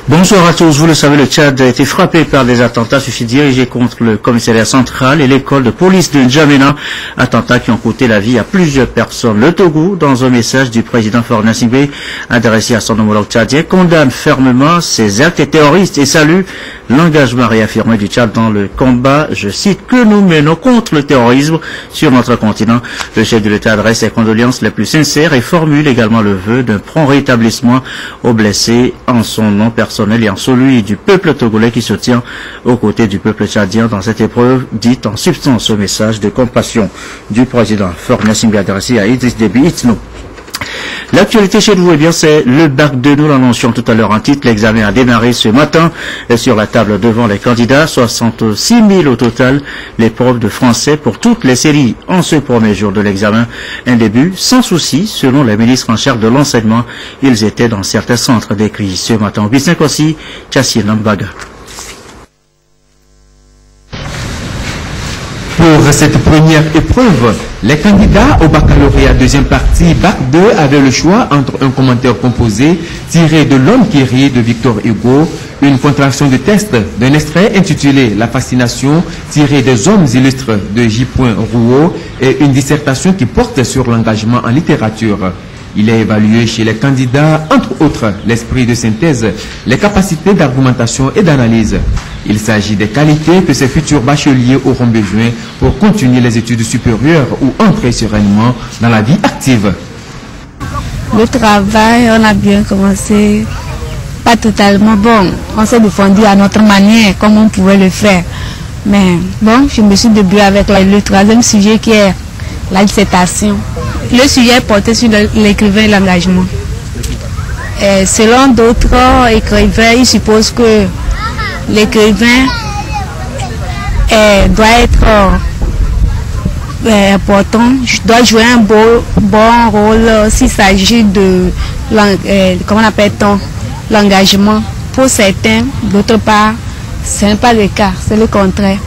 Bonsoir à tous. Vous le savez, le Tchad a été frappé par des attentats suicides dirigés contre le commissariat central et l'école de police de N'Djamena. Attentats qui ont coûté la vie à plusieurs personnes. Le Togo, dans un message du président Faure Gnassingbé adressé à son homologue tchadien, condamne fermement ces actes terroristes et salue l'engagement réaffirmé du Tchad dans le combat, je cite, que nous menons contre le terrorisme sur notre continent. Le chef de l'État adresse ses condoléances les plus sincères et formule également le vœu d'un prompt rétablissement aux blessés en son nom personnel et en celui du peuple togolais qui se tient aux côtés du peuple tchadien dans cette épreuve, dite en substance au message de compassion du président Faure Gnassingbé adressé à Idriss Déby Itno. L'actualité chez nous, eh bien, c'est le bac 2. Nous l'annoncions tout à l'heure en titre. L'examen a démarré ce matin sur la table devant les candidats. 66 000 au total. L'épreuve de français pour toutes les séries en ce premier jour de l'examen. Un début sans souci, selon les ministres en charge de l'enseignement. Ils étaient dans certains centres décrits ce matin. Au B5 aussi, Chassil Nambaga. Pour cette première épreuve, les candidats au baccalauréat deuxième partie Bac 2 avaient le choix entre un commentaire composé tiré de L'homme qui rit de Victor Hugo, une contraction de test d'un extrait intitulé La fascination tiré des hommes illustres de J. Rouault et une dissertation qui porte sur l'engagement en littérature. Il est évalué chez les candidats, entre autres, l'esprit de synthèse, les capacités d'argumentation et d'analyse. Il s'agit des qualités que ces futurs bacheliers auront besoin pour continuer les études supérieures ou entrer sereinement dans la vie active. Le travail, on a bien commencé, pas totalement bon. On s'est défendu à notre manière, comme on pouvait le faire. Mais bon, je me suis débrouillé avec le troisième sujet qui est la dissertation. Le sujet portait sur l'écrivain et l'engagement. Selon d'autres écrivains, ils supposent que l'écrivain doit être important, doit jouer un bon rôle s'il s'agit de comment appelle-t-on, l'engagement. Pour certains, d'autre part, ce n'est pas le cas, c'est le contraire.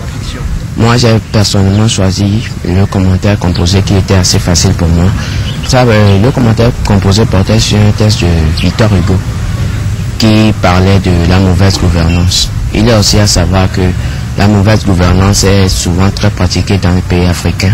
Moi, j'ai personnellement choisi le commentaire composé qui était assez facile pour moi. Le commentaire composé portait sur un texte de Victor Hugo qui parlait de la mauvaise gouvernance. Il est aussi à savoir que la mauvaise gouvernance est souvent très pratiquée dans les pays africains.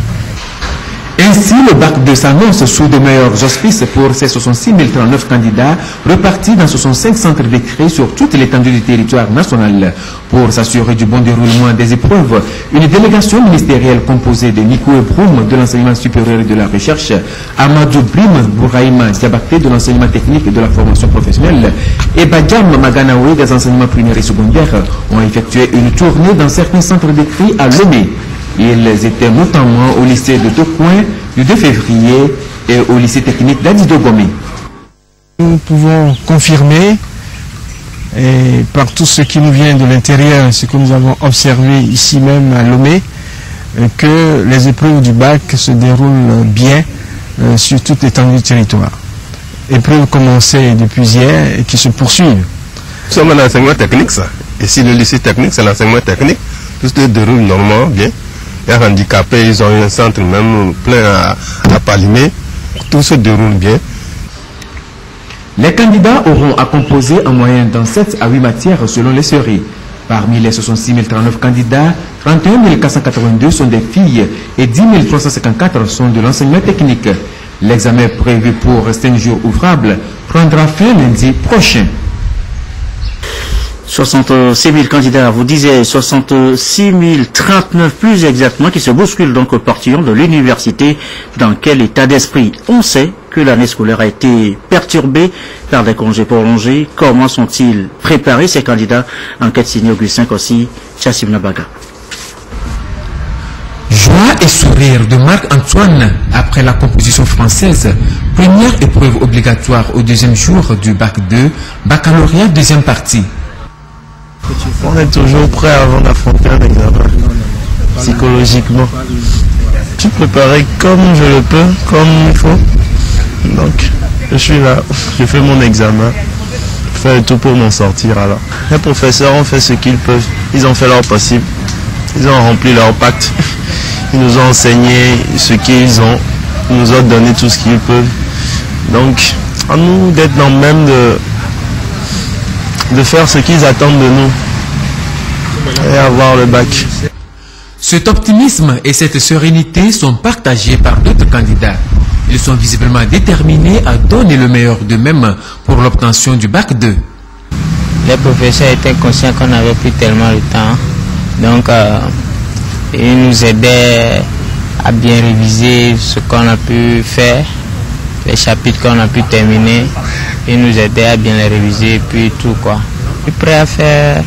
Ainsi, le bac 2 s'annonce sous de meilleurs auspices pour ces 66 039 candidats repartis dans 65 centres décrits sur toute l'étendue du territoire national. Pour s'assurer du bon déroulement des épreuves, une délégation ministérielle composée de Nico Ebroum de l'enseignement supérieur et de la recherche, Amadou Brim Bouraïma Diabaté de l'enseignement technique et de la formation professionnelle et Badiam Maganaoui des enseignements primaires et secondaires ont effectué une tournée dans certains centres décrits à Lomé. Ils étaient notamment au lycée de Tocoin du 2 février et au lycée technique d'Adidogomé. Nous pouvons confirmer, et par tout ce qui nous vient de l'intérieur, ce que nous avons observé ici même à Lomé, que les épreuves du bac se déroulent bien sur toute l'étendue du territoire. Épreuves commencées depuis hier et qui se poursuivent. Nous sommes en enseignement technique, ça. Ici, le lycée technique, c'est l'enseignement technique. Tout se déroule normalement, bien. Les handicapés, ils ont un centre même plein à Palimé. Tout se déroule bien. Les candidats auront à composer en moyenne dans 7 à 8 matières selon les séries. Parmi les 66 039 candidats, 31 482 sont des filles et 10 354 sont de l'enseignement technique. L'examen prévu pour 5 jours ouvrables prendra fin lundi prochain. 66 000 candidats, vous disiez 66 039 plus exactement, qui se bousculent donc au portillon de l'université. Dans quel état d'esprit? On sait que l'année scolaire a été perturbée par des congés prolongés. Comment sont-ils préparés, ces candidats? Enquête signée Augustin Kossi, Chassim Nabaga. Joie et sourire de Marc-Antoine après la composition française. Première épreuve obligatoire au deuxième jour du bac 2, baccalauréat deuxième partie. On est toujours prêt avant d'affronter un examen, psychologiquement. Je suis préparé comme je le peux, comme il faut. Donc, je suis là, je fais mon examen, je fais le tout pour m'en sortir alors. Les professeurs ont fait ce qu'ils peuvent, ils ont fait leur possible, ils ont rempli leur pacte, ils nous ont enseigné ce qu'ils ont, ils nous ont donné tout ce qu'ils peuvent. Donc, à nous d'être dans le même de faire ce qu'ils attendent de nous et avoir le bac. Cet optimisme et cette sérénité sont partagés par d'autres candidats. Ils sont visiblement déterminés à donner le meilleur d'eux-mêmes pour l'obtention du bac 2. Les professeurs étaient conscients qu'on n'avait plus tellement le temps. Donc, ils nous aidaient à bien réviser ce qu'on a pu faire, les chapitres qu'on a pu terminer. Ils nous aidaient à bien les réviser, puis tout quoi. Je suis prêt à faire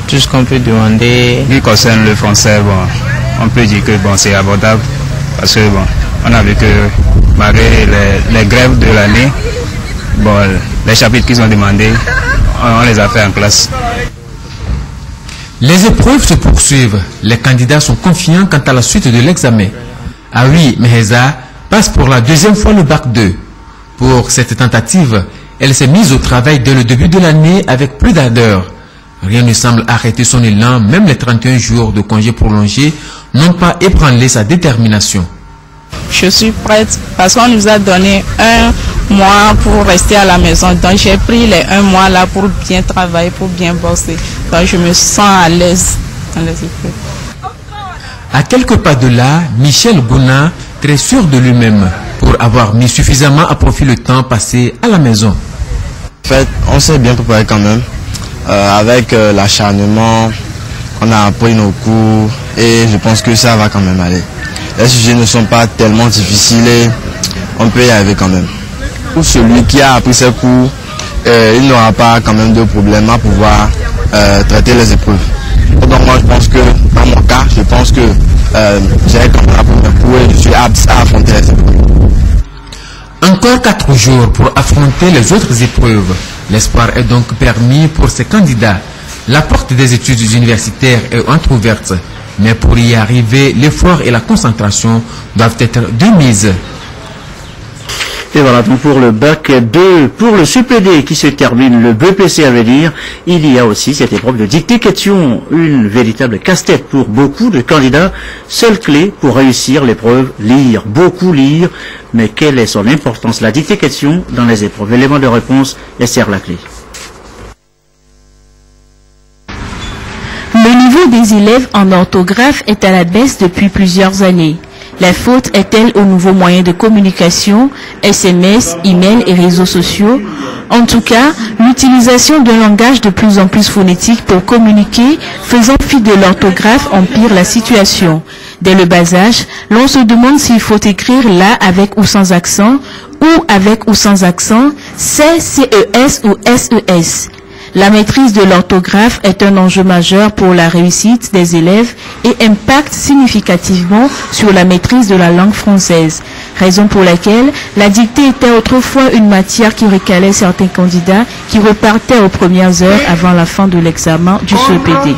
tout ce qu'on peut demander. Ce qui concerne le français, bon, on peut dire que bon, c'est abordable parce que bon, on a vu que malgré les grèves de l'année, bon, les chapitres qu'ils ont demandés, on les a fait en classe. Les épreuves se poursuivent. Les candidats sont confiants quant à la suite de l'examen. Awi Meheza passe pour la deuxième fois le bac 2. Pour cette tentative, elle s'est mise au travail dès le début de l'année avec plus d'ardeur. Rien ne semble arrêter son élan, même les 31 jours de congé prolongés n'ont pas ébranlé sa détermination. Je suis prête parce qu'on nous a donné 1 mois pour rester à la maison. Donc j'ai pris les 1 mois là pour bien travailler, pour bien bosser. Donc je me sens à l'aise dans les épreuves. À quelques pas de là, Michel Gouna, très sûr de lui-même, pour avoir mis suffisamment à profit le temps passé à la maison. En fait, on s'est bien préparé quand même. Avec l'acharnement, on a appris nos cours et je pense que ça va quand même aller. Les sujets ne sont pas tellement difficiles et on peut y arriver quand même. Pour celui qui a appris ses cours, il n'aura pas quand même de problème à pouvoir traiter les épreuves. Donc moi je pense que, dans mon cas, je pense que j'ai quand même appris mes cours et je suis apte à affronter les épreuves. Encore 4 jours pour affronter les autres épreuves. L'espoir est donc permis pour ces candidats. La porte des études universitaires est entrouverte. Mais pour y arriver, l'effort et la concentration doivent être de mise. Et voilà donc pour le bac 2, pour le CPD qui se termine, le BPC à venir, il y a aussi cette épreuve de dictée-question, une véritable casse-tête pour beaucoup de candidats. Seule clé pour réussir l'épreuve, lire, beaucoup lire. Mais quelle est son importance, la dictée-question dans les épreuves? Élément de réponse, Esther Laclé. Le niveau des élèves en orthographe est à la baisse depuis plusieurs années. La faute est-elle aux nouveaux moyens de communication, SMS, email et réseaux sociaux? En tout cas, l'utilisation d'un langage de plus en plus phonétique pour communiquer, faisant fi de l'orthographe, empire la situation. Dès le bas âge, l'on se demande s'il faut écrire là avec ou sans accent, ou avec ou sans accent, CES ou SES. La maîtrise de l'orthographe est un enjeu majeur pour la réussite des élèves et impacte significativement sur la maîtrise de la langue française. Raison pour laquelle la dictée était autrefois une matière qui recalait certains candidats qui repartaient aux premières heures avant la fin de l'examen du CPD.